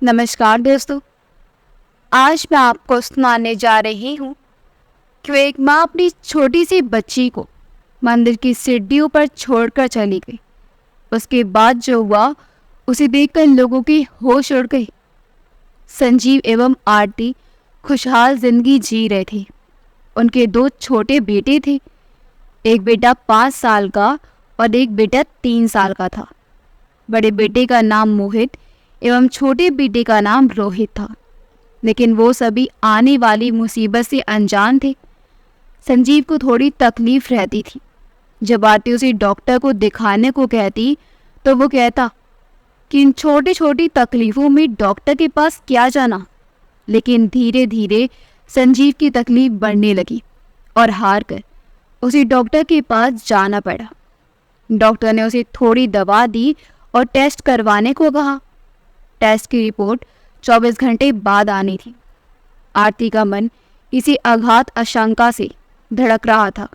नमस्कार दोस्तों। आज मैं आपको सुनाने जा रही हूँ कि एक माँ अपनी छोटी सी बच्ची को मंदिर की सीढ़ियों पर छोड़कर चली गई। उसके बाद जो हुआ उसे देखकर लोगों की होश उड़ गई। संजीव एवं आरती खुशहाल जिंदगी जी रहे थे। उनके 2 छोटे बेटे थे। एक बेटा 5 साल का और एक बेटा 3 साल का था। बड़े बेटे का नाम मोहित एवं छोटे बेटे का नाम रोहित था, लेकिन वो सभी आने वाली मुसीबत से अनजान थे। संजीव को थोड़ी तकलीफ रहती थी। जब आरती उसे डॉक्टर को दिखाने को कहती तो वो कहता कि इन छोटी छोटी तकलीफों में डॉक्टर के पास क्या जाना। लेकिन धीरे धीरे संजीव की तकलीफ बढ़ने लगी और हार कर उसे डॉक्टर के पास जाना पड़ा। डॉक्टर ने उसे थोड़ी दवा दी और टेस्ट करवाने को कहा। टेस्ट की रिपोर्ट 24 घंटे बाद आनी थी। आरती का मन किसी अघात आशंका से धड़क रहा था।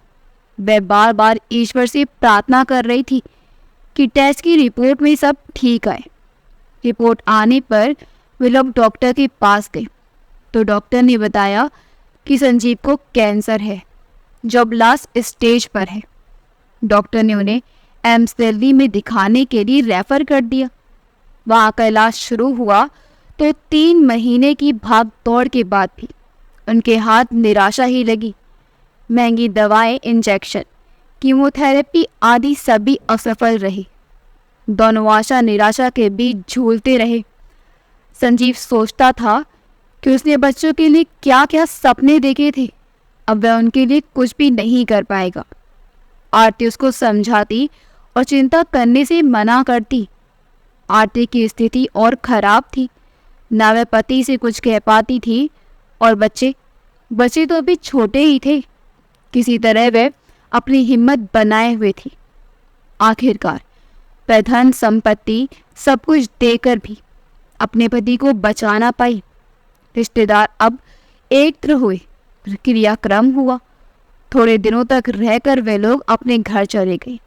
वह बार बार ईश्वर से प्रार्थना कर रही थी कि टेस्ट की रिपोर्ट में सब ठीक आए। रिपोर्ट आने पर वे लोग डॉक्टर के पास गए तो डॉक्टर ने बताया कि संजीव को कैंसर है, जो अब लास्ट स्टेज पर है। डॉक्टर ने उन्हें एम्स दिल्ली में दिखाने के लिए रेफर कर दिया। वहाँ का इलाज शुरू हुआ तो 3 महीने की भाग दौड़ के बाद भी उनके हाथ निराशा ही लगी। महंगी दवाएं, इंजेक्शन, कीमोथेरेपी आदि सभी असफल रही। दोनों आशा निराशा के बीच झूलते रहे। संजीव सोचता था कि उसने बच्चों के लिए क्या क्या सपने देखे थे, अब वह उनके लिए कुछ भी नहीं कर पाएगा। आरती उसको समझाती और चिंता करने से मना करती। आरती की स्थिति और खराब थी। ना वह पति से कुछ कह पाती थी और बच्चे तो अभी छोटे ही थे। किसी तरह वह अपनी हिम्मत बनाए हुए थी। आखिरकार वह धन संपत्ति सब कुछ देकर भी अपने पति को बचाना पाई। रिश्तेदार अब एकत्र हुए, क्रियाक्रम हुआ। थोड़े दिनों तक रहकर वे लोग अपने घर चले गए।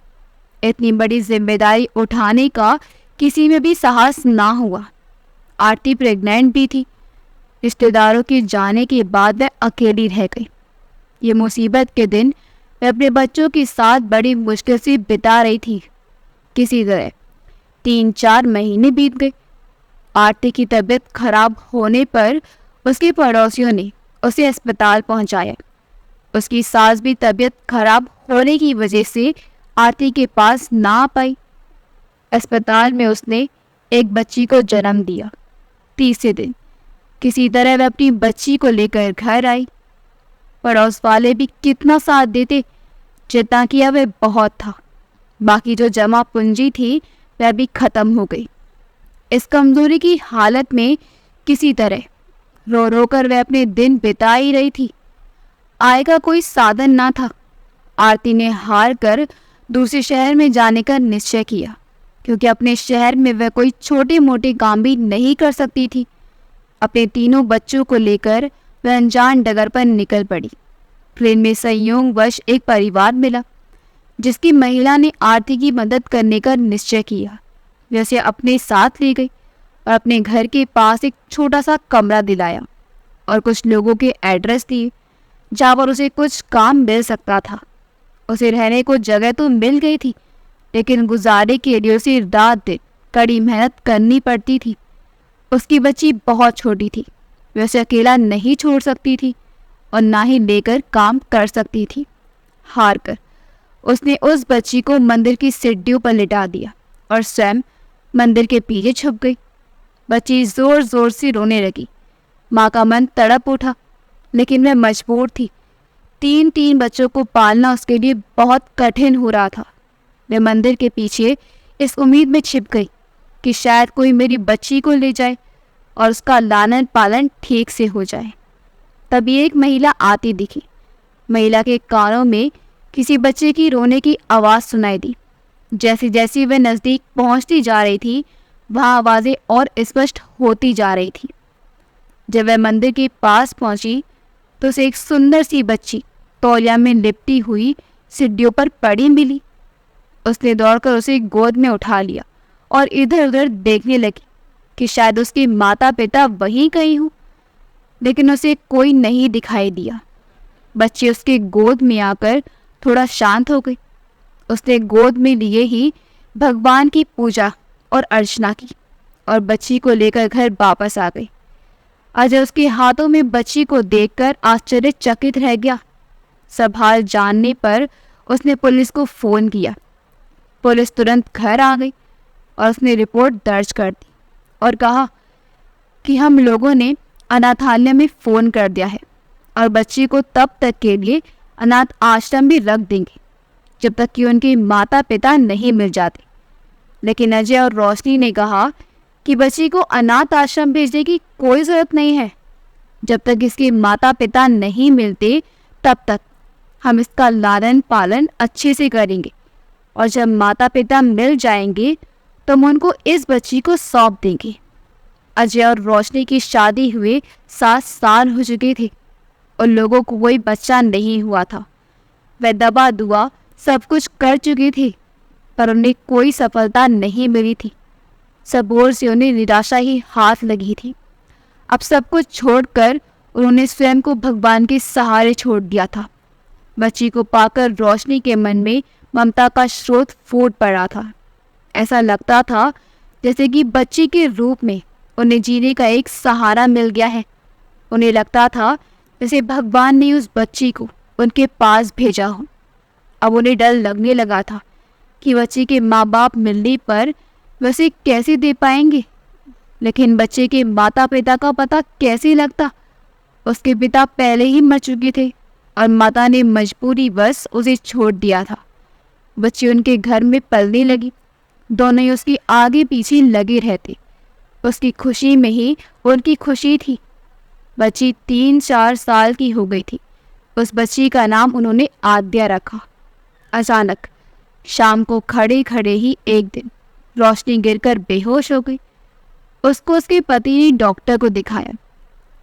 इतनी बड़ी जिम्मेदारी उठाने का किसी में भी साहस ना हुआ। आरती प्रेग्नेंट भी थी। रिश्तेदारों के जाने के बाद वह अकेली रह गई। ये मुसीबत के दिन वह अपने बच्चों के साथ बड़ी मुश्किल से बिता रही थी। किसी तरह 3-4 महीने बीत गए। आरती की तबीयत खराब होने पर उसके पड़ोसियों ने उसे अस्पताल पहुंचाया। उसकी सास भी तबीयत खराब होने की वजह से आरती के पास ना आ पाई। अस्पताल में उसने एक बच्ची को जन्म दिया। तीसरे दिन किसी तरह वह अपनी बच्ची को लेकर घर आई। पड़ोस वाले भी कितना साथ देते, जितना किया वह बहुत था। बाकी जो जमा पूंजी थी वह भी खत्म हो गई। इस कमजोरी की हालत में किसी तरह रो रो कर वह अपने दिन बिता ही रही थी। आय का कोई साधन ना था। आरती ने हार कर दूसरे शहर में जाने का निश्चय किया, क्योंकि अपने शहर में वह कोई छोटे मोटे काम भी नहीं कर सकती थी। अपने 3 बच्चों को लेकर वह अनजान डगर पर निकल पड़ी। ट्रेन में संयोगवश एक परिवार मिला, जिसकी महिला ने आरती की मदद करने का निश्चय किया। वे उसे अपने साथ ले गई और अपने घर के पास एक छोटा सा कमरा दिलाया और कुछ लोगों के एड्रेस दिए जहाँ पर उसे कुछ काम मिल सकता था। उसे रहने को जगह तो मिल गई थी, लेकिन गुजारे के लिए उसे रात दिन कड़ी मेहनत करनी पड़ती थी। उसकी बच्ची बहुत छोटी थी। वह उसे अकेला नहीं छोड़ सकती थी और ना ही लेकर काम कर सकती थी। हार कर उसने उस बच्ची को मंदिर की सीढ़ियों पर लिटा दिया और स्वयं मंदिर के पीछे छुप गई। बच्ची जोर जोर से रोने लगी। माँ का मन तड़प उठा, लेकिन वह मजबूर थी। 3 बच्चों को पालना उसके लिए बहुत कठिन हो रहा था। वह मंदिर के पीछे इस उम्मीद में छिप गई कि शायद कोई मेरी बच्ची को ले जाए और उसका लालन पालन ठीक से हो जाए। तभी एक महिला आती दिखी। महिला के कानों में किसी बच्चे की रोने की आवाज़ सुनाई दी। जैसे जैसे वह नज़दीक पहुंचती जा रही थी, वहाँ आवाज़ें और स्पष्ट होती जा रही थी। जब वह मंदिर के पास पहुंची तो उसे एक सुंदर सी बच्ची तौलिया में लिपटी हुई सीढ़ियों पर पड़ी मिली। उसने दौड़कर उसे गोद में उठा लिया और इधर उधर देखने लगी। कि शायद उसके माता पिता वहीं कहीं हों, लेकिन उसे कोई नहीं दिखाई दिया। बच्ची उसके गोद में आकर थोड़ा शांत हो गई। उसने गोद में लिए ही भगवान की पूजा और अर्चना की और बच्ची को लेकर घर वापस आ गई। अजय उसके हाथों में बच्ची को देखकर आश्चर्यचकित रह गया। सब हाल जानने पर उसने पुलिस को फ़ोन किया। पुलिस तुरंत घर आ गई और उसने रिपोर्ट दर्ज कर दी और कहा कि हम लोगों ने अनाथालय में फ़ोन कर दिया है और बच्ची को तब तक के लिए अनाथ आश्रम भी रख देंगे जब तक कि उनके माता पिता नहीं मिल जाते। लेकिन अजय और रोशनी ने कहा कि बच्ची को अनाथ आश्रम भेजने की कोई ज़रूरत नहीं है। जब तक इसके माता पिता नहीं मिलते तब तक हम इसका लालन पालन अच्छे से करेंगे और जब माता पिता मिल जाएंगे तो हम उनको इस बच्ची को सौंप देंगे। अजय और रोशनी की शादी हुए 7 साल हो चुके थे। उन लोगों को कोई बच्चा नहीं हुआ था। वह दबा दुआ सब कुछ कर चुकी थी, पर उन्हें कोई सफलता नहीं मिली थी। सब ओर से उन्हें निराशा ही हाथ लगी थी। अब सब कुछ छोड़कर उन्होंने स्वयं को भगवान के सहारे छोड़ दिया था। बच्ची को पाकर रोशनी के मन में ममता का स्रोत फूट पड़ा था। ऐसा लगता था जैसे कि बच्ची के रूप में उन्हें जीने का एक सहारा मिल गया है। उन्हें लगता था जैसे भगवान ने उस बच्ची को उनके पास भेजा हो। अब उन्हें डर लगने लगा था कि बच्ची के माँ बाप मिलने पर वैसे कैसे दे पाएंगे। लेकिन बच्चे के माता पिता का पता कैसे लगता। उसके पिता पहले ही मर चुके थे और माता ने मजबूरीवश उसे छोड़ दिया था। बच्ची उनके घर में पलने लगी। दोनों ही उसकी आगे पीछे लगे रहते। उसकी खुशी में ही उनकी खुशी थी। बच्ची 3-4 साल की हो गई थी। उस बच्ची का नाम उन्होंने आद्या रखा। अचानक शाम को खड़े खड़े ही एक दिन रोशनी गिरकर बेहोश हो गई। उसको उसके पति ने डॉक्टर को दिखाया।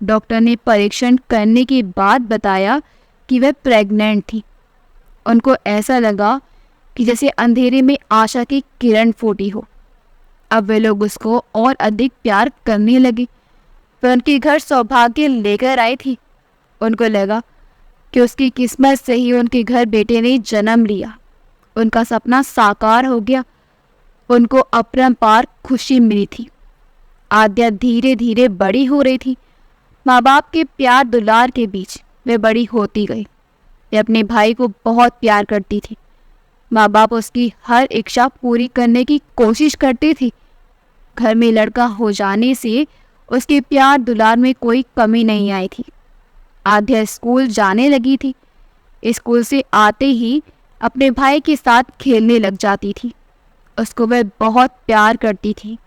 डॉक्टर ने परीक्षण करने के बाद बताया कि वह प्रेग्नेंट थी। उनको ऐसा लगा कि जैसे अंधेरे में आशा की किरण फूटी हो। अब वे लोग उसको और अधिक प्यार करने लगे। वह उनके घर सौभाग्य लेकर आई थी। उनको लगा कि उसकी किस्मत से ही उनके घर बेटे ने जन्म लिया। उनका सपना साकार हो गया। उनको अपरंपार खुशी मिली थी। आद्या धीरे धीरे बड़ी हो रही थी। माँ बाप के प्यार दुलार के बीच वे बड़ी होती गई। वे अपने भाई को बहुत प्यार करती थी। माँ बाप उसकी हर इच्छा पूरी करने की कोशिश करते थे। घर में लड़का हो जाने से उसके प्यार दुलार में कोई कमी नहीं आई थी। आद्या स्कूल जाने लगी थी। स्कूल से आते ही अपने भाई के साथ खेलने लग जाती थी। उसको वह बहुत प्यार करती थी।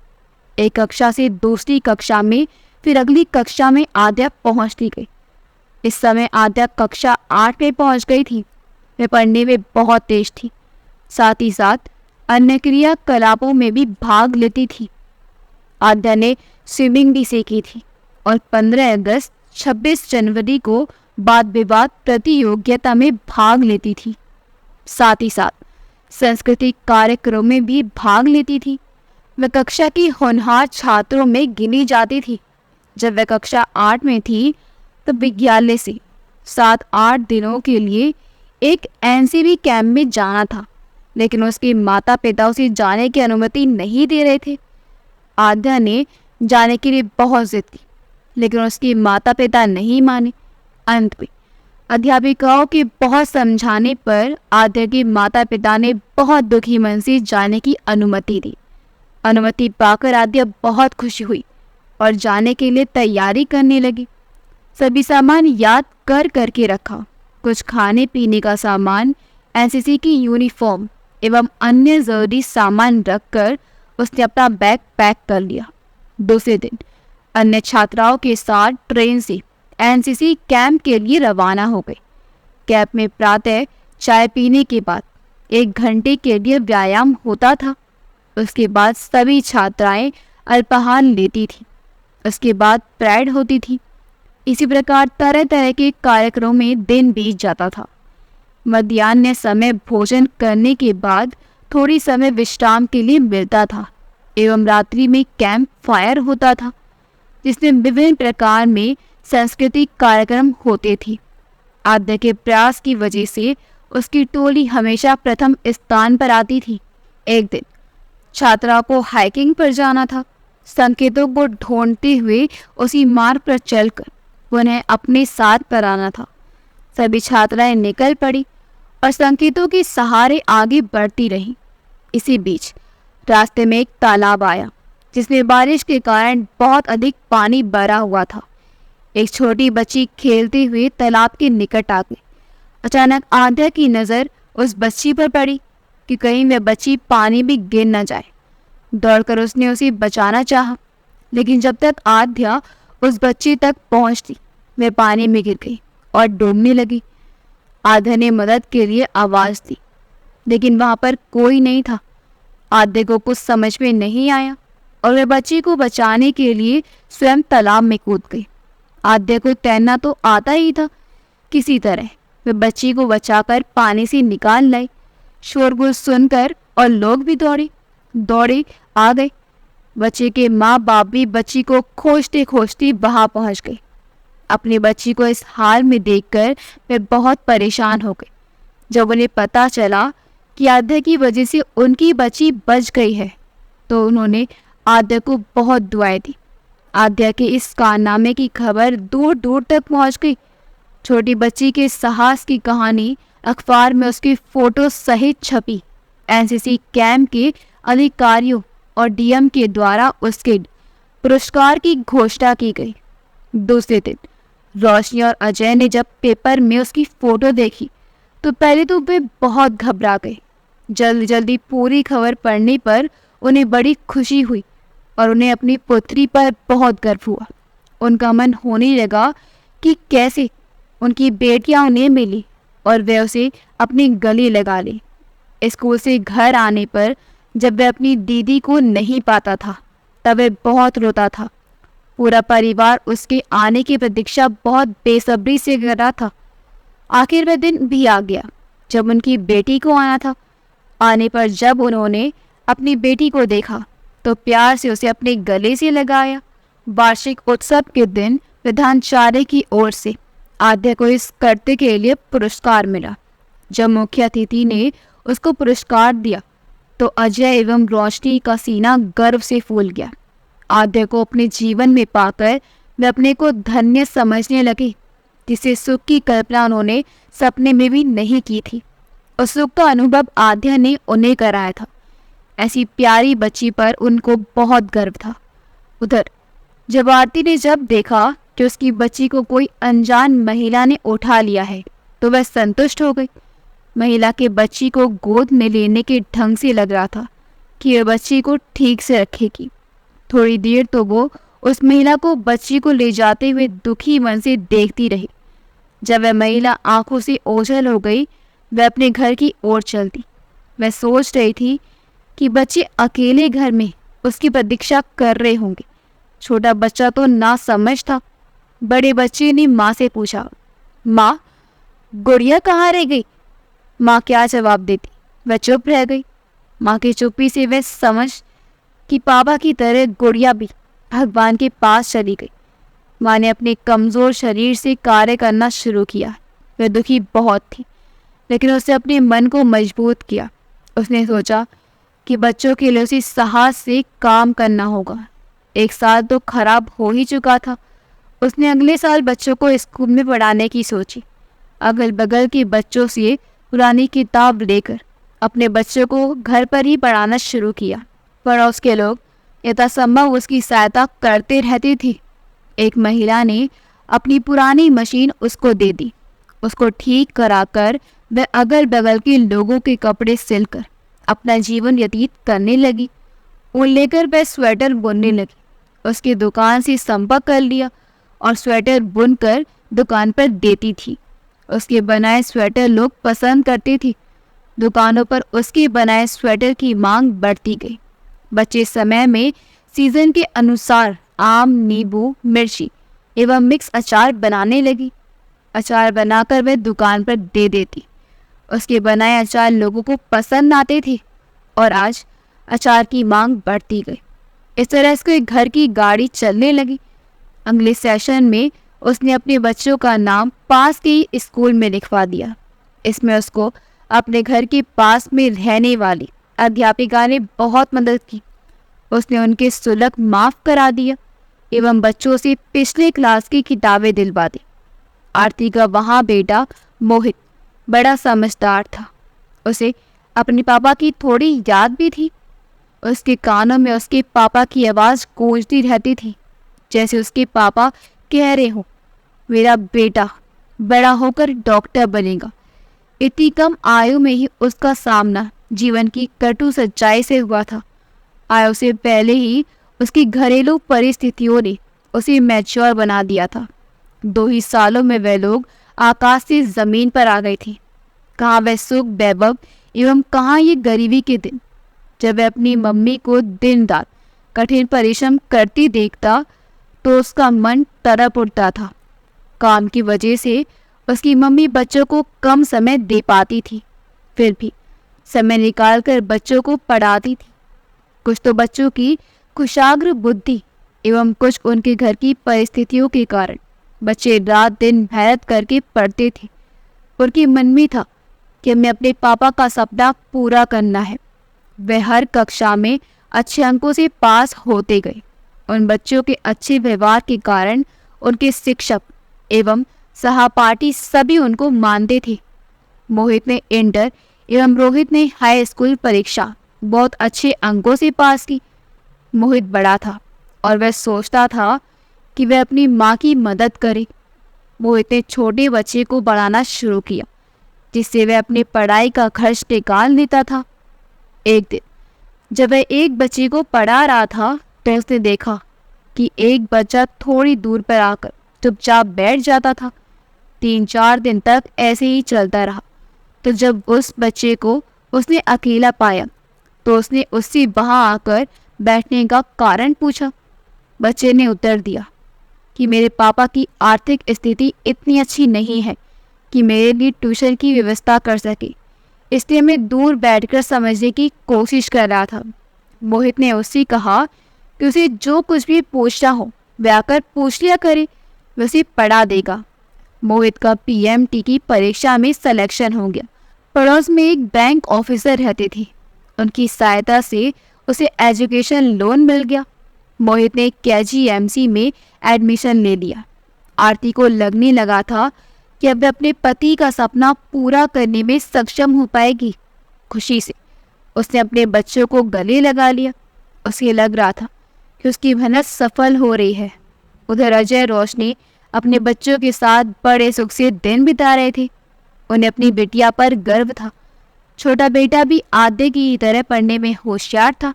एक कक्षा से दूसरी कक्षा में, फिर अगली कक्षा में आद्या पहुंचती गई। इस समय आद्या कक्षा 8 में पहुंच गई थी। वह पढ़ने में बहुत तेज थी। साथ ही साथ अन्य क्रियाकलापों में भी भाग लेती थी। आद्या ने स्विमिंग भी सीखी थी और 15 अगस्त 26 जनवरी को वाद विवाद प्रतियोगिता में भाग लेती थी। साथ ही साथ सांस्कृतिक कार्यक्रमों में भी भाग लेती थी। वह कक्षा की होनहार छात्रों में गिनी जाती थी। जब वह कक्षा 8 में थी तो विद्यालय से 7-8 दिनों के लिए एक एनसीवी कैंप में जाना था, लेकिन उसके माता पिता उसे जाने की अनुमति नहीं दे रहे थे। आद्या ने जाने के लिए बहुत जिद की, लेकिन उसके माता पिता नहीं माने। अंत में अध्यापिकाओं के बहुत समझाने पर आद्या के माता पिता ने बहुत दुखी मन से जाने की अनुमति दी। अनुमति पाकर आद्या बहुत खुशी हुई और जाने के लिए तैयारी करने लगी। सभी सामान याद कर करके रखा। कुछ खाने पीने का सामान, एनसीसी की यूनिफॉर्म एवं अन्य ज़रूरी सामान रखकर उसने अपना बैग पैक कर लिया। दूसरे दिन अन्य छात्राओं के साथ ट्रेन से एनसीसी कैंप के लिए रवाना हो गई। कैंप में प्रातः चाय पीने के बाद 1 घंटे के लिए व्यायाम होता था। उसके बाद सभी छात्राएं अल्पाहार लेती थी। उसके बाद परेड होती थी। इसी प्रकार तरह तरह के कार्यक्रमों में दिन बीत जाता था। मध्याह्न समय भोजन करने के बाद थोड़ी समय विश्राम के लिए मिलता था। एवं रात्रि में कैंप फायर होता था, जिसमें विभिन्न प्रकार में सांस्कृतिक कार्यक्रम होते थे। आद्या के प्रयास की वजह से उसकी टोली हमेशा प्रथम स्थान पर आती थी। एक दिन छात्रा को हाइकिंग पर जाना था। संकेतों को ढूंढते हुए उसी मार्ग पर चलकर उन्हें अपने साथ पर आना था। सभी छात्राएं निकल पड़ी और संकेतों के सहारे आगे बढ़ती रहीं। इसी बीच रास्ते में एक तालाब आया, जिसमें बारिश के कारण बहुत अधिक पानी भरा हुआ था। एक छोटी बच्ची खेलते हुए तालाब के निकट आ गई। अचानक आद्या की नज़र उस बच्ची पर पड़ी कि कहीं वह बच्ची पानी में गिर न जाए। दौड़कर उसने उसे बचाना चाहा, लेकिन जब तक आद्या उस बच्ची तक पहुंचती, वह पानी में गिर गई और डूबने लगी। आद्या ने मदद के लिए आवाज़ दी, लेकिन वहां पर कोई नहीं था। आद्या को कुछ समझ में नहीं आया और वह बच्ची को बचाने के लिए स्वयं तालाब में कूद गई। आद्या को तैरना तो आता ही था। किसी तरह वह बच्ची को बचाकर पानी से निकाल लाई। शोरगुल सुनकर और लोग भी दौड़े आ गए। बच्चे के माँ बाप भी बच्ची को खोजते खोजते वहां पहुंच गए। अपनी बच्ची को इस हाल में देखकर वे बहुत परेशान हो गए। जब उन्हें पता चला कि आद्या की वजह से उनकी बच्ची बच गई है, तो उन्होंने आद्या को बहुत दुआएं दी। आद्या के इस कारनामे की खबर दूर दूर तक पहुंच गई। छोटी बच्ची के साहस की कहानी अखबार में उसकी फोटो सहित छपी। एनसीसी कैंप के अधिकारियों और डीएम के द्वारा उसके पुरस्कार की घोषणा की गई। दूसरे दिन रोशनी और अजय ने जब पेपर में उसकी फोटो देखी, तो पहले तो वे बहुत घबरा गए। जल्दी जल्दी पूरी खबर पढ़ने पर उन्हें बड़ी खुशी हुई और उन्हें अपनी पुत्री पर बहुत गर्व हुआ। उनका मन होने लगा कि कैसे उनकी बेटियां उन्हें मिली और वे उसे अपनी गले लगा ले। स्कूल से घर आने पर जब वह अपनी दीदी को नहीं पाता था, तब वह बहुत रोता था। पूरा परिवार उसके आने की प्रतीक्षा बहुत बेसब्री से कर रहा था। आखिर वह दिन भी आ गया जब उनकी बेटी को आना था। आने पर जब उन्होंने अपनी बेटी को देखा, तो प्यार से उसे अपने गले से लगाया। वार्षिक उत्सव के दिन विधानाचार्य की ओर से आद्या को इस कृत्य के लिए पुरस्कार मिला। जब मुख्य अतिथि ने उसको पुरस्कार दिया, तो अजय एवं रोशनी का सीना गर्व से फूल गया। आद्या को अपने जीवन में पाकर वे अपने को धन्य समझने लगे, जिसे सुख की कल्पना उन्होंने सपने में भी नहीं की थी। उस सुख का अनुभव आद्या ने उन्हें कराया था। ऐसी प्यारी बच्ची पर उनको बहुत गर्व था। उधर जब आरती ने जब देखा कि उसकी बच्ची को कोई अनजान महिला ने उठा लिया है, तो वह संतुष्ट हो गई। महिला के बच्ची को गोद में लेने के ढंग से लग रहा था कि वह बच्ची को ठीक से रखेगी। थोड़ी देर तो वो उस महिला को बच्ची को ले जाते हुए दुखी मन से देखती रही। जब वह महिला आंखों से ओझल हो गई, वह अपने घर की ओर चलती। वह सोच रही थी कि बच्चे अकेले घर में उसकी प्रतीक्षा कर रहे होंगे। छोटा बच्चा तो ना समझ था। बड़े बच्चे ने माँ से पूछा, माँ, गुड़िया कहाँ रह गई? माँ क्या जवाब देती? वह चुप रह गई। माँ की चुप्पी से वह समझ कि पापा की तरह गुड़िया भी भगवान के पास चली गई। माँ ने अपने कमज़ोर शरीर से कार्य करना शुरू किया। वह दुखी बहुत थी, लेकिन उसने अपने मन को मजबूत किया। उसने सोचा कि बच्चों के लिए उसे साहस से काम करना होगा। एक साल तो खराब हो ही चुका था। उसने अगले साल बच्चों को स्कूल में पढ़ाने की सोची। अगल बगल के बच्चों से पुरानी किताब लेकर अपने बच्चों को घर पर ही पढ़ाना शुरू किया। पड़ोस के लोग यथासंभव उसकी सहायता करते रहते थे। एक महिला ने अपनी पुरानी मशीन उसको दे दी। उसको ठीक कराकर वह अगल बगल के लोगों के कपड़े सिलकर अपना जीवन व्यतीत करने लगी। ऊन लेकर वह स्वेटर बुनने लगी। उसकी दुकान से संपर्क कर लिया और स्वेटर बुनकर दुकान पर देती थी। उसके बनाए स्वेटर लोग पसंद करते थे। दुकानों पर उसके बनाए स्वेटर की मांग बढ़ती गई। बचे समय में सीजन के अनुसार आम, नींबू, मिर्ची एवं मिक्स अचार बनाने लगी। अचार बनाकर वह दुकान पर दे देती। उसके बनाए अचार लोगों को पसंद आते थे और आज अचार की मांग बढ़ती गई। इस तरह उसके घर की गाड़ी चलने लगी। अगले सेशन में उसने अपने बच्चों का नाम पास के ही स्कूल में लिखवा दिया। इसमें उसको अपने घर के पास में रहने वाली अध्यापिका ने बहुत मदद की। उसने उनके शुल्क माफ करा दिया एवं बच्चों से पिछले क्लास की किताबें दिलवा दी। आरती का वहाँ बेटा मोहित बड़ा समझदार था। उसे अपने पापा की थोड़ी याद भी थी। उसके कानों में उसके पापा की आवाज़ गूंजती रहती थी, जैसे उसके पापा कह रहे हो, मेरा बेटा बड़ा होकर डॉक्टर बनेगा। इतनी कम आयु में ही उसका सामना जीवन की कटु सच्चाई से हुआ था। आयु से पहले ही उसकी घरेलू परिस्थितियों ने उसे मैच्योर बना दिया था। 2 ही सालों में वह लोग आकाश से जमीन पर आ गए थे। कहाँ वह सुख वैभव एवं कहाँ ये गरीबी के दिन। जब वह अपनी मम्मी को दिन रात कठिन परिश्रम करती देखता तो उसका मन तड़प उठता था। काम की वजह से उसकी मम्मी बच्चों को कम समय दे पाती थी, फिर भी समय निकालकर बच्चों को पढ़ाती थी। कुछ तो बच्चों की कुशाग्र बुद्धि एवं कुछ उनके घर की परिस्थितियों के कारण बच्चे रात दिन मेहनत करके पढ़ते थे। उनके मन में था कि हमें अपने पापा का सपना पूरा करना है। वह हर कक्षा में अच्छे अंकों से पास होते गए। उन बच्चों के अच्छे व्यवहार के कारण उनके शिक्षक एवं सहपाठी सभी उनको मानते थे। मोहित ने इंटर एवं रोहित ने हाई स्कूल परीक्षा बहुत अच्छे अंकों से पास की। मोहित बड़ा था और वह सोचता था कि वह अपनी माँ की मदद करे। मोहित ने छोटे बच्चे को पढ़ाना शुरू किया, जिससे वह अपनी पढ़ाई का खर्च निकाल लेता था। एक दिन जब वह एक बच्चे को पढ़ा रहा था तो उसने देखा कि एक बच्चा थोड़ी दूर पर आकर चुपचाप बैठ जाता था। 3-4 दिन तक ऐसे ही चलता रहा। तो जब उस बच्चे को उसने अकेला पाया तो उसने उससे वहां आकर बैठने का कारण पूछा। बच्चे ने उत्तर दिया कि मेरे पापा की आर्थिक स्थिति इतनी अच्छी नहीं है कि मेरे लिए ट्यूशन की व्यवस्था कर सके, इसलिए मैं दूर बैठकर समझने की कोशिश कर रहा था। मोहित ने उससे कहा कि उसे जो कुछ भी पूछना हो वह आकर पूछ लिया करे, वह उसे पढ़ा देगा। मोहित का पीएमटी की परीक्षा में सिलेक्शन हो गया। पड़ोस में एक बैंक ऑफिसर रहते थे। उनकी सहायता से उसे एजुकेशन लोन मिल गया। मोहित ने केजीएमसी में एडमिशन ले लिया। आरती को लगने लगा था कि अब वह अपने पति का सपना पूरा करने में सक्षम हो पाएगी। खुशी से उसने अपने बच्चों को गले लगा लिया। उसे लग रहा था कि उसकी मेहनत सफल हो रही है। उधर अजय रोशनी अपने बच्चों के साथ बड़े सुख से दिन बिता रहे थे। उन्हें अपनी बिटिया पर गर्व था। छोटा बेटा भी आद्य की तरह पढ़ने में होशियार था।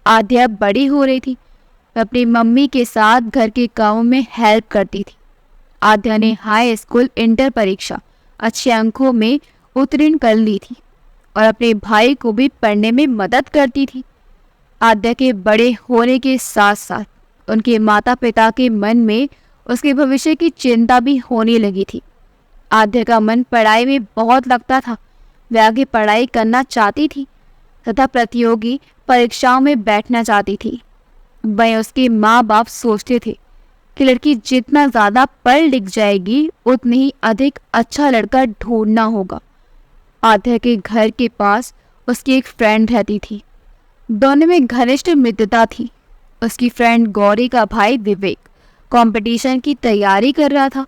आद्या बड़ी हो रही थी। वह अपनी मम्मी के साथ घर के कामों में हेल्प करती थी। आद्या ने हाई स्कूल इंटर परीक्षा अच्छे अंकों में उत्तीर्ण कर ली थी और अपने भाई को भी पढ़ने में मदद करती थी। आद्या के बड़े होने के साथ साथ उनके माता पिता के मन में उसके भविष्य की चिंता भी होने लगी थी। आद्या का मन पढ़ाई में बहुत लगता था। वह आगे पढ़ाई करना चाहती थी तथा प्रतियोगी परीक्षाओं में बैठना चाहती थी। वहीं उसके माँ बाप सोचते थे कि लड़की जितना ज़्यादा पढ़ लिख जाएगी उतनी ही अधिक अच्छा लड़का ढूंढना होगा। आद्या के घर के पास उसकी एक फ्रेंड रहती थी। दोनों में घनिष्ठ मित्रता थी। उसकी फ्रेंड गौरी का भाई विवेक कंपटीशन की तैयारी कर रहा था।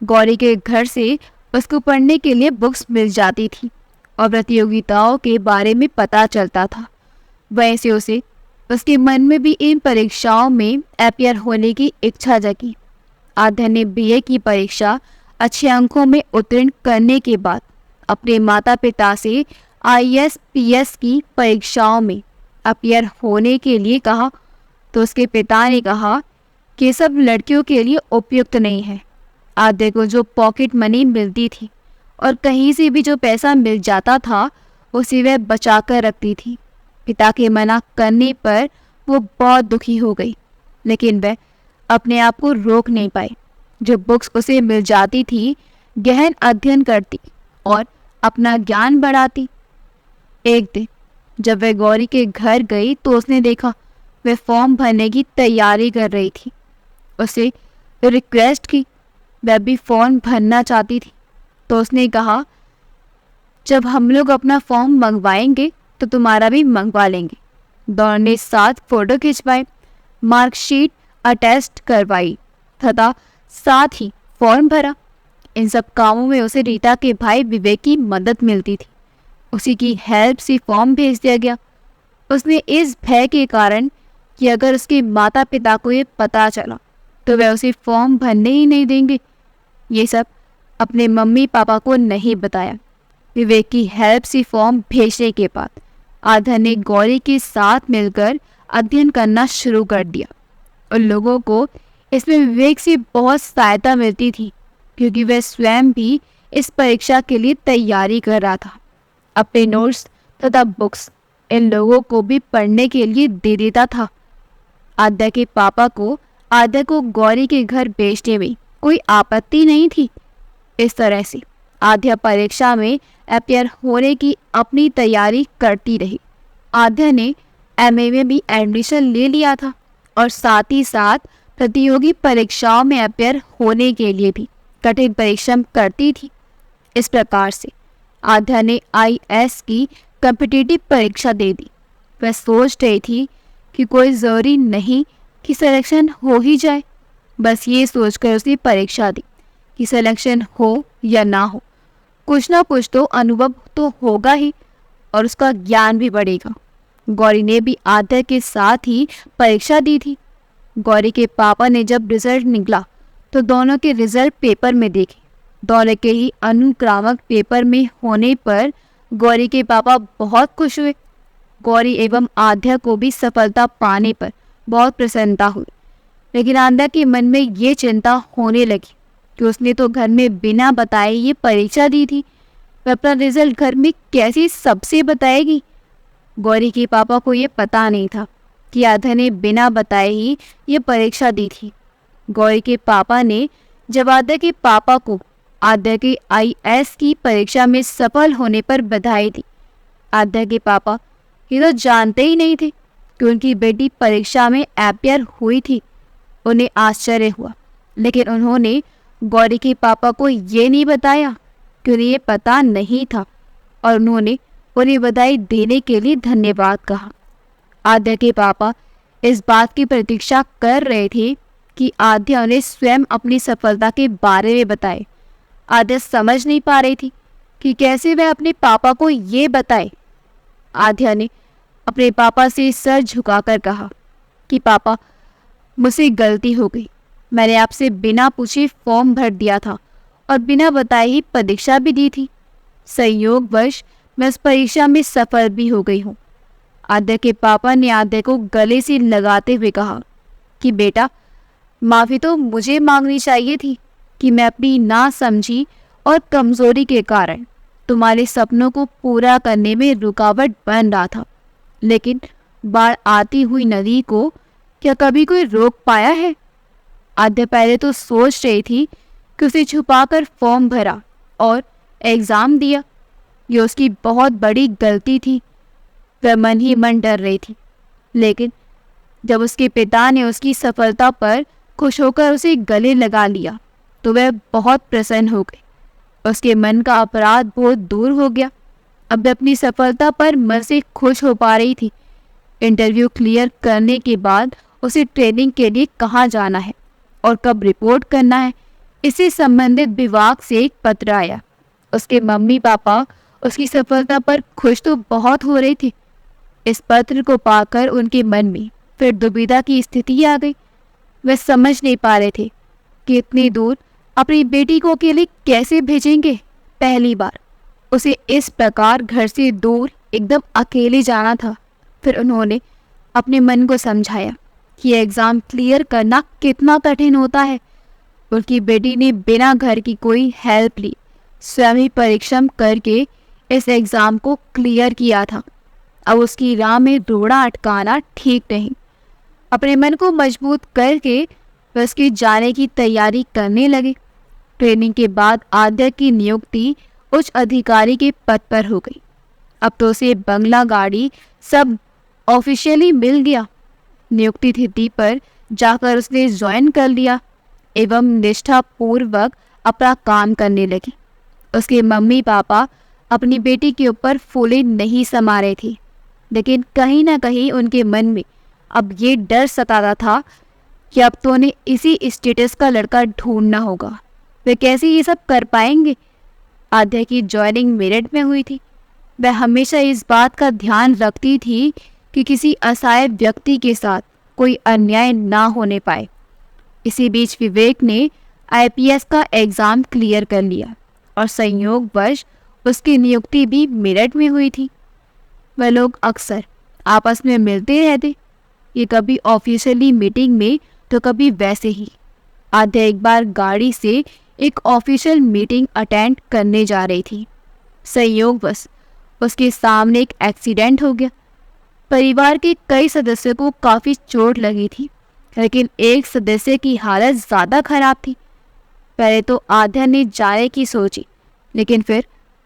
गौरी के घर से उसको पढ़ने के लिए बुक्स मिल जाती थी और प्रतियोगिताओं के बारे में पता चलता था। वैसे उसे उसके मन में भी इन परीक्षाओं में अपीयर होने की इच्छा जगी। आद्या ने बीए की परीक्षा अच्छे अंकों में उत्तीर्ण करने के बाद अपने माता पिता से आईएएस पीएस की परीक्षाओं में अपीयर होने के लिए कहा तो उसके पिता ने कहा कि सब लड़कियों के लिए उपयुक्त नहीं है। आद्या को जो पॉकेट मनी मिलती थी और कहीं से भी जो पैसा मिल जाता था उसे वह बचा कर रखती थी। पिता के मना करने पर वो बहुत दुखी हो गई, लेकिन वह अपने आप को रोक नहीं पाई। जो बुक्स उसे मिल जाती थी गहन अध्ययन करती और अपना ज्ञान बढ़ाती। एक दिन जब वह गौरी के घर गई तो उसने देखा वह फॉर्म भरने की तैयारी कर रही थी। उसे रिक्वेस्ट की, वह भी फॉर्म भरना चाहती थी। तो उसने कहा, जब हम लोग अपना फॉर्म मंगवाएंगे तो तुम्हारा भी मंगवा लेंगे। दोनों ने साथ फोटो खिंचवाए, मार्कशीट अटेस्ट करवाई तथा साथ ही फॉर्म भरा। इन सब कामों में उसे रीता के भाई विवेक की मदद मिलती थी। उसी की हेल्प से फॉर्म भेज दिया गया। उसने इस भय के कारण कि अगर उसके माता पिता को ये पता चला तो वह उसे फॉर्म भरने ही नहीं देंगे, ये सब अपने मम्मी पापा को नहीं बताया। विवेक की हेल्प से फॉर्म भेजने के बाद आध्या ने गौरी के साथ मिलकर अध्ययन करना शुरू कर दिया। उन लोगों को इसमें विवेक से बहुत सहायता मिलती थी क्योंकि वह स्वयं भी इस परीक्षा के लिए तैयारी कर रहा था। अपने नोट्स तथा बुक्स इन लोगों को भी पढ़ने के लिए दे देता था। आद्या के पापा को आद्या को गौरी के घर भेजने में कोई आपत्ति नहीं थी। इस तरह से आद्या परीक्षा में अपियर होने की अपनी तैयारी करती रही। आद्या ने एमए में भी एडमिशन ले लिया था और साथ ही साथ प्रतियोगी परीक्षाओं में अपियर होने के लिए भी कठिन परिश्रम करती थी। इस प्रकार से आद्या ने आईएएस की कॉम्पिटिटिव परीक्षा दे दी। वह सोच रही थी कि कोई ज़रूरी नहीं कि सिलेक्शन हो ही जाए। बस ये सोचकर उसने परीक्षा दी कि सिलेक्शन हो या ना हो, कुछ ना कुछ तो अनुभव तो होगा ही और उसका ज्ञान भी बढ़ेगा। गौरी ने भी आद्या के साथ ही परीक्षा दी थी। गौरी के पापा ने जब रिजल्ट निकला तो दोनों के रिजल्ट पेपर में देखे। दोनों के ही अनुक्रामक पेपर में होने पर गौरी के पापा बहुत खुश हुए। गौरी एवं आद्या को भी सफलता पाने पर बहुत प्रसन्नता हुई, लेकिन आद्या के मन में ये चिंता होने लगी कि उसने तो घर में बिना बताए ये परीक्षा दी थी, वह अपना रिजल्ट घर में कैसे सबसे बताएगी। गौरी के पापा को ये पता नहीं था कि आद्या ने बिना बताए ही ये परीक्षा दी थी। गौरी के पापा ने जब आद्या के पापा को आद्या के आईएएस की परीक्षा में सफल होने पर बधाई दी, आद्या के पापा ये तो जानते ही नहीं थे कि उनकी बेटी परीक्षा में अपियर हुई थी। उन्हें आश्चर्य हुआ, लेकिन उन्होंने गौरी के पापा को ये नहीं बताया कि उन्हें ये पता नहीं था और उन्होंने उन्हें बधाई देने के लिए धन्यवाद कहा। आद्या के पापा इस बात की प्रतीक्षा कर रहे थे कि आद्या उन्हें स्वयं अपनी सफलता के बारे में बताए। आद्या समझ नहीं पा रही थी कि कैसे वह अपने पापा को ये बताए। आद्या ने अपने पापा से सर झुकाकर कहा कि पापा, मुझसे गलती हो गई। मैंने आपसे बिना पूछे फॉर्म भर दिया था और बिना बताए ही परीक्षा भी दी थी। संयोगवश मैं उस परीक्षा में सफल भी हो गई हूँ। आद्या के पापा ने आद्या को गले से लगाते हुए कहा कि बेटा, माफ़ी तो मुझे मांगनी चाहिए थी कि मैं अपनी नासमझी और कमज़ोरी के कारण तुम्हारे सपनों को पूरा करने में रुकावट बन रहा था, लेकिन बाढ़ आती हुई नदी को क्या कभी कोई रोक पाया है। आद्या पहले तो सोच रही थी कि उसे छुपाकर फॉर्म भरा और एग्ज़ाम दिया, ये उसकी बहुत बड़ी गलती थी। वह मन ही मन डर रही थी, लेकिन जब उसके पिता ने उसकी सफलता पर खुश होकर उसे गले लगा लिया तो वह बहुत प्रसन्न हो गई। उसके मन का अपराध बहुत दूर हो गया। अब वह अपनी सफलता पर मन से खुश हो पा रही थी। इंटरव्यू क्लियर करने के बाद उसे ट्रेनिंग के लिए कहाँ जाना है और कब रिपोर्ट करना है, इससे संबंधित विभाग से एक पत्र आया। उसके मम्मी पापा उसकी सफलता पर खुश तो बहुत हो रहे थे। इस पत्र को पाकर उनके मन में फिर दुविधा की स्थिति आ गई। वे समझ नहीं पा रहे थे कि इतनी दूर अपनी बेटी को अकेले कैसे भेजेंगे। पहली बार उसे इस प्रकार घर से दूर एकदम अकेले जाना था। फिर उन्होंने अपने मन को समझाया कि एग्ज़ाम क्लियर करना कितना कठिन होता है। उनकी बेटी ने बिना घर की कोई हेल्प ली स्वयं ही परिश्रम करके इस एग्ज़ाम को क्लियर किया था। अब उसकी राह में रोड़ा अटकाना ठीक नहीं। अपने मन को मजबूत करके वह उसके जाने की तैयारी करने लगे। ट्रेनिंग के बाद आद्या की नियुक्ति उच्च अधिकारी के पद पर हो गई। अब तो उसे बंगला, गाड़ी सब ऑफिशियली मिल गया। नियुक्ति तिथि पर जाकर उसने ज्वाइन कर लिया एवं निष्ठापूर्वक अपना काम करने लगी। उसके मम्मी पापा अपनी बेटी के ऊपर फूले नहीं समा रहे थे, लेकिन कहीं ना कहीं उनके मन में अब ये डर सताता था कि अब तो उन्हें इसी स्टेटस का लड़का ढूंढना होगा। वे कैसे ये सब कर पाएंगे? आद्या की ज्वाइनिंग मेरिट में हुई थी। वह हमेशा इस बात का ध्यान रखती थी कि किसी असहाय व्यक्ति के साथ कोई अन्याय ना होने पाए। इसी बीच विवेक ने आईपीएस का एग्ज़ाम क्लियर कर लिया और संयोगवश उसकी नियुक्ति भी मेरठ में हुई थी। वह लोग अक्सर आपस में मिलते रहते, ये कभी ऑफिशियली मीटिंग में तो कभी वैसे ही। आद्या एक बार गाड़ी से एक ऑफिशियल मीटिंग अटेंड करने जा रही थी। संयोगवश उसके सामने एक एक्सीडेंट हो गया। परिवार के कई सदस्यों को काफ़ी चोट लगी थी, लेकिन एक सदस्य की हालत ज़्यादा खराब थी। पहले तो आद्या ने जाने की सोची, लेकिन फिर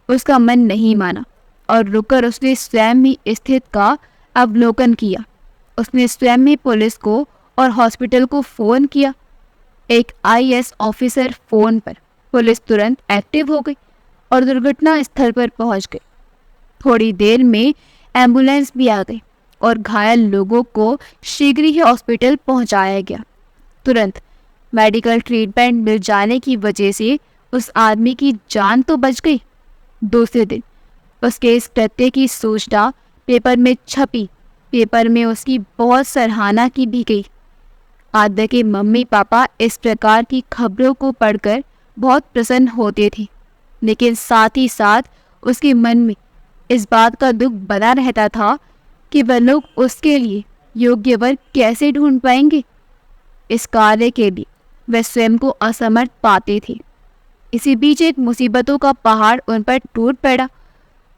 उसका मन नहीं माना और रुककर उसने स्वयं ही स्थिति का अवलोकन किया। उसने स्वयं ही पुलिस को और हॉस्पिटल को फ़ोन किया। एक आईएएस ऑफिसर फ़ोन पर। पुलिस तुरंत एक्टिव हो गई और दुर्घटना स्थल पर पहुंच गई। थोड़ी देर में एम्बुलेंस भी आ गई और घायल लोगों को शीघ्र ही हॉस्पिटल पहुंचाया गया। तुरंत मेडिकल ट्रीटमेंट मिल जाने की वजह से उस आदमी की जान तो बच गई। दूसरे दिन उसके इस कृत्य की सूचना पेपर में छपी। पेपर में उसकी बहुत सराहना की भी गई। आद्या के मम्मी पापा इस प्रकार की खबरों को पढ़कर बहुत प्रसन्न होते थे, लेकिन साथ ही साथ उसके मन में इस बात का दुख बना रहता था कि वह लोग उसके लिए योग्य वर्ग कैसे ढूंढ पाएंगे। इस कार्य के लिए वह स्वयं को असमर्थ पाते थे। इसी बीच एक मुसीबतों का पहाड़ उन पर टूट पड़ा।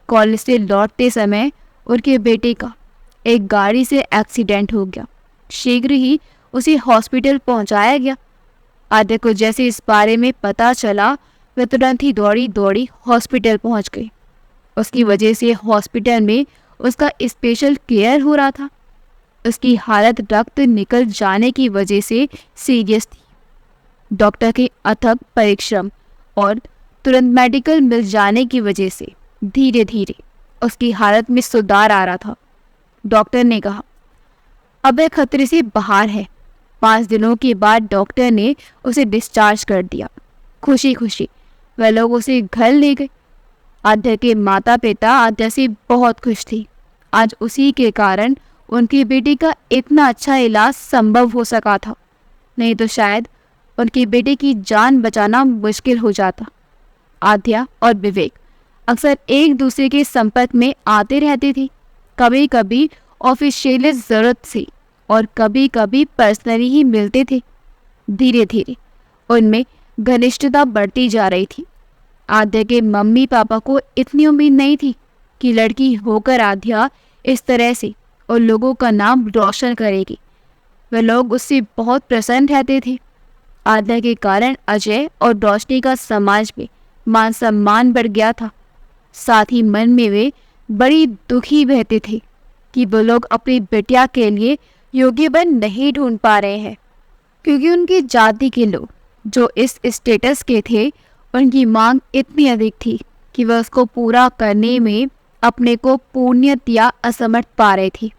कॉलेज से लौटते समय उनके बेटे का एक गाड़ी से एक्सीडेंट हो गया। शीघ्र ही उसे हॉस्पिटल पहुंचाया गया। आद्या को जैसे इस बारे में पता चला, वह तुरंत ही दौड़ी दौड़ी हॉस्पिटल पहुंच गई। उसकी वजह से हॉस्पिटल में उसका स्पेशल केयर हो रहा था। उसकी हालत रक्त निकल जाने की वजह से सीरियस थी। डॉक्टर के अथक परिश्रम और तुरंत मेडिकल मिल जाने की वजह से धीरे धीरे उसकी हालत में सुधार आ रहा था। डॉक्टर ने कहा, अब वह खतरे से बाहर है। 5 दिनों के बाद डॉक्टर ने उसे डिस्चार्ज कर दिया। खुशी खुशी वह लोग उसे घर ले गए। आद्या के माता पिता आद्या से बहुत खुश थे। आज उसी के कारण उनकी बेटी का इतना अच्छा इलाज संभव हो सका था, नहीं तो शायद उनकी बेटी की जान बचाना मुश्किल हो जाता। आद्या और विवेक अक्सर एक दूसरे के संपर्क में आते रहते थे, कभी कभी ऑफिशियल ज़रूरत से और कभी कभी पर्सनली ही मिलते थे। धीरे धीरे उनमें घनिष्ठता बढ़ती जा रही थी। आद्या के मम्मी पापा को इतनी उम्मीद नहीं थी कि लड़की होकर आद्या इस तरह से उन लोगों का नाम रोशन करेगी। वे लोग उससे बहुत प्रसन्न रहते थे। आद्या के कारण अजय और रोशनी का समाज में मान सम्मान बढ़ गया था। साथ ही मन में वे बड़ी दुखी रहते थे कि वो लोग अपनी बिटिया के लिए योग्य वन नहीं ढूंढ पा रहे हैं, क्योंकि उनकी जाति के लोग जो इस स्टेटस के थे, उनकी मांग इतनी अधिक थी कि वह उसको पूरा करने में अपने को पूर्णतया असमर्थ पा रहे थे।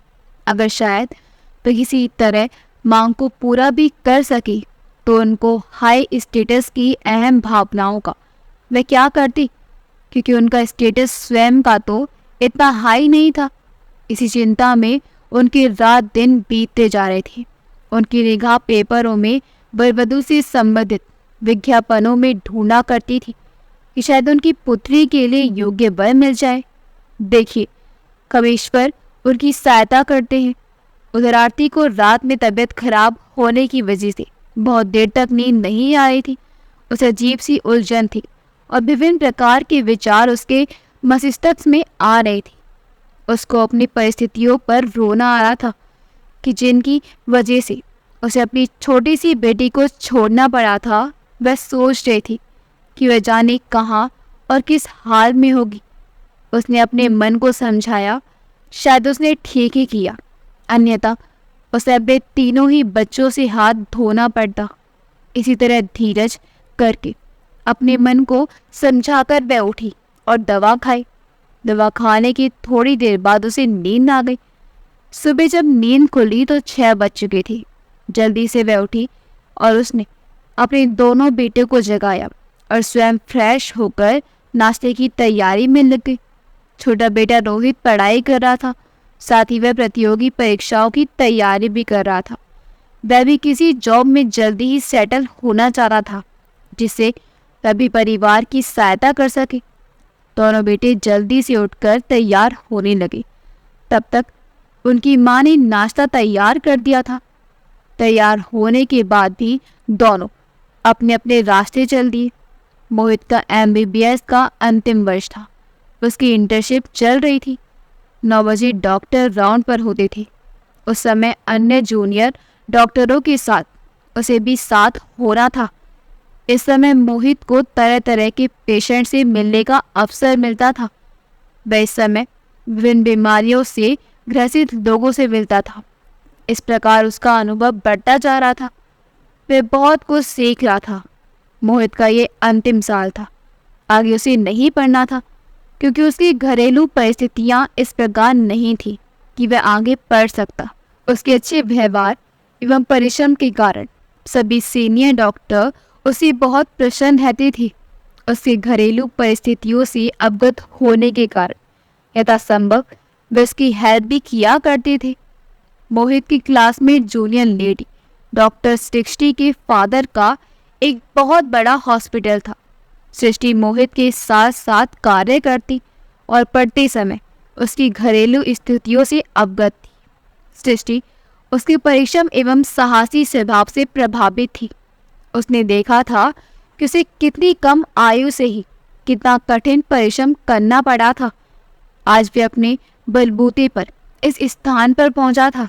अगर शायद वे किसी तरह मांग को पूरा भी कर सके तो उनको हाई स्टेटस की अहम भावनाओं का वे क्या करती, क्योंकि उनका स्टेटस स्वयं का तो इतना हाई नहीं था। इसी चिंता में उनके रात दिन बीतते जा रहे थे। उनकी निगाह पेपरों में बरबदू से संबंधित विज्ञापनों में ढूंढा करती थी कि शायद उनकी पुत्री के लिए योग्य वर मिल जाए। देखिए, कभी ईश्वर उनकी सहायता करते हैं। उधर आरती को रात में तबीयत खराब होने की वजह से बहुत देर तक नींद नहीं आ रही थी। उसे अजीब सी उलझन थी और विभिन्न प्रकार के विचार उसके मस्तिष्क में आ रहे थे। उसको अपनी परिस्थितियों पर रोना आ रहा था कि जिनकी वजह से उसे अपनी छोटी सी बेटी को छोड़ना पड़ा था। वह सोच रही थी कि वह जाने कहाँ और किस हाल में होगी। उसने अपने मन को समझाया शायद उसने ठीक ही किया, अन्यथा उसे अपने तीनों ही बच्चों से हाथ धोना पड़ता। इसी तरह धीरज करके अपने मन को समझाकर वह उठी और दवा खाई। दवा खाने की थोड़ी देर बाद उसे नींद आ गई। सुबह जब नींद खुली तो 6 बज चुकी थी। जल्दी से वह उठी और उसने अपने दोनों बेटे को जगाया और स्वयं फ्रेश होकर नाश्ते की तैयारी में लग गई। छोटा बेटा रोहित पढ़ाई कर रहा था, साथ ही वह प्रतियोगी परीक्षाओं की तैयारी भी कर रहा था। वह भी किसी जॉब में जल्दी ही सेटल होना चाह रहा था, जिससे वह भी परिवार की सहायता कर सके। दोनों बेटे जल्दी से उठकर तैयार होने लगे। तब तक उनकी माँ ने नाश्ता तैयार कर दिया था। तैयार होने के बाद भी दोनों अपने अपने रास्ते चल दिए। मोहित का MBBS का अंतिम वर्ष था। उसकी इंटर्नशिप चल रही थी। 9 बजे डॉक्टर राउंड पर होते थे। उस समय अन्य जूनियर डॉक्टरों के साथ उसे भी साथ होना था। इस समय मोहित को तरह तरह के पेशेंट से मिलने का अवसर मिलता था। वह इस समय विभिन्न बीमारियों से ग्रसित लोगों से मिलता था। इस प्रकार उसका अनुभव बढ़ता जा रहा था। वह बहुत कुछ सीख रहा था। मोहित का ये अंतिम साल था। आगे उसे नहीं पढ़ना था, क्योंकि उसकी घरेलू परिस्थितियां इस प्रकार नहीं थी कि वह आगे पढ़ सकता। उसके अच्छे व्यवहार एवं परिश्रम के कारण सभी सीनियर डॉक्टर उसे बहुत प्रसन्न रहते थे। उसके घरेलू परिस्थितियों से अवगत होने के कारण यथासंभव वे उसकी हेल्प भी किया करते थे। मोहित की क्लास में जूनियर लेडी डॉक्टर सृष्टि के फादर का एक बहुत बड़ा हॉस्पिटल था। सृष्टि मोहित के साथ साथ कार्य करती और पढ़ते समय उसकी घरेलू स्थितियों से अवगत थी। सृष्टि उसके परिश्रम एवं साहसी स्वभाव से प्रभावित थी। उसने देखा था कि उसे कितनी कम आयु से ही कितना कठिन परिश्रम करना पड़ा था। आज वे अपने बलबूते पर इस स्थान पर पहुंचा था।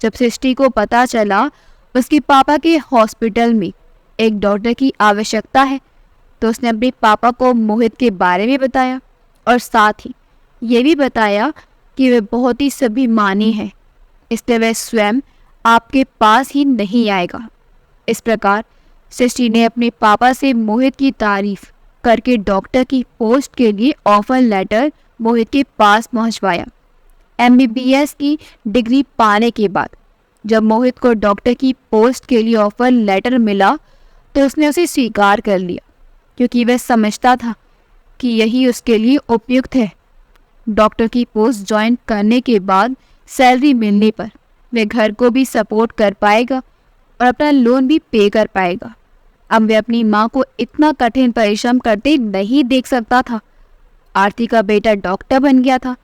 जब सृष्टि को पता चला उसके पापा के हॉस्पिटल में एक डॉक्टर की आवश्यकता है, तो उसने अपने पापा को मोहित के बारे में बताया और साथ ही ये भी बताया कि वे बहुत ही स्वाभिमानी है, इसलिए वह स्वयं आपके पास ही नहीं आएगा। इस प्रकार सृष्टि ने अपने पापा से मोहित की तारीफ करके डॉक्टर की पोस्ट के लिए ऑफर लेटर मोहित के पास पहुंचवाया। MBBS की डिग्री पाने के बाद जब मोहित को डॉक्टर की पोस्ट के लिए ऑफर लेटर मिला तो उसने उसे स्वीकार कर लिया, क्योंकि वह समझता था कि यही उसके लिए उपयुक्त है। डॉक्टर की पोस्ट ज्वाइन करने के बाद सैलरी मिलने पर वह घर को भी सपोर्ट कर पाएगा और अपना लोन भी पे कर पाएगा। अब वह अपनी माँ को इतना कठिन परिश्रम करते नहीं देख सकता था। आरती का बेटा डॉक्टर बन गया था।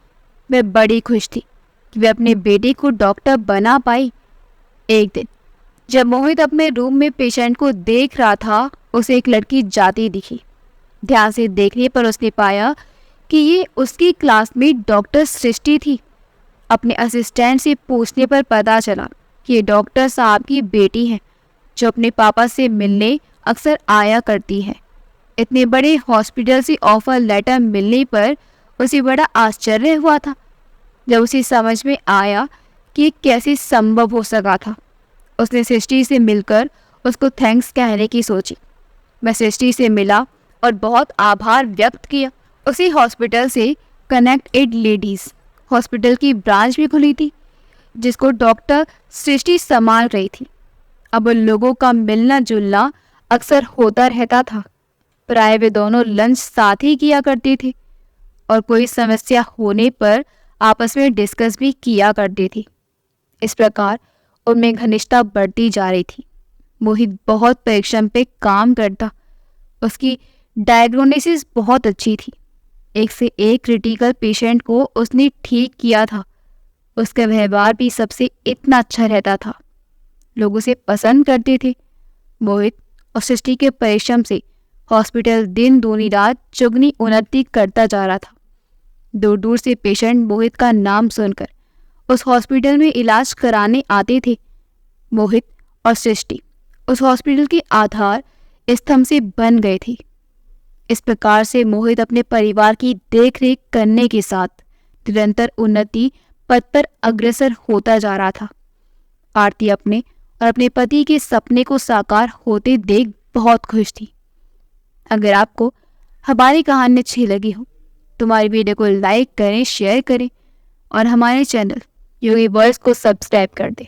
वह बड़ी खुश थी कि वह अपने बेटे को डॉक्टर बना पाई। एक दिन जब मोहित अपने रूम में पेशेंट को देख रहा था, उसे एक लड़की जाती दिखी। ध्यान से देखने पर उसने पाया कि ये उसकी क्लासमेट डॉक्टर सृष्टि थी। अपने असिस्टेंट से पूछने पर पता चला कि ये डॉक्टर साहब की बेटी है, जो अपने पापा से मिलने अक्सर आया करती है। इतने बड़े हॉस्पिटल से ऑफर लेटर मिलने पर उसे बड़ा आश्चर्य हुआ था। जब उसे समझ में आया कि ये कैसे संभव हो सका था, उसने सृष्टि से मिलकर उसको थैंक्स कहने की सोची। मैं सृष्टि से मिला और बहुत आभार व्यक्त किया। उसी हॉस्पिटल से कनेक्ट एड लेडीज़ हॉस्पिटल की ब्रांच भी खुली थी, जिसको डॉक्टर सृष्टि संभाल रही थी। अब उन लोगों का मिलना जुलना अक्सर होता रहता था। प्राय वे दोनों लंच साथ ही किया करते थे और कोई समस्या होने पर आपस में डिस्कस भी किया करती थी। इस प्रकार उनमें घनिष्ठता बढ़ती जा रही थी। मोहित बहुत परिश्रम पे काम करता। उसकी डायग्नोसिस बहुत अच्छी थी। एक से एक क्रिटिकल पेशेंट को उसने ठीक किया था। उसका व्यवहार भी सबसे इतना अच्छा रहता था। लोग उसे पसंद करते थे। मोहित और सृष्टि के परिश्रम से हॉस्पिटल दिन दूनी रात चुगनी उन्नति करता जा रहा था। दूर दूर से पेशेंट मोहित का नाम सुनकर उस हॉस्पिटल में इलाज कराने आते थे। मोहित और सृष्टि उस हॉस्पिटल के आधार स्तंभ से बन गए थे। इस प्रकार से मोहित अपने परिवार की देखरेख करने के साथ निरंतर उन्नति पथ पर अग्रसर होता जा रहा था। आरती अपने और अपने पति के सपने को साकार होते देख बहुत खुश थी। अगर आपको हमारी कहानी अच्छी लगी हो तो हमारी वीडियो को लाइक करें, शेयर करें और हमारे चैनल योगी वर्ड्स को सब्सक्राइब कर दें।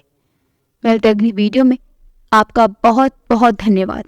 मिलते अगली वीडियो में। आपका बहुत बहुत धन्यवाद।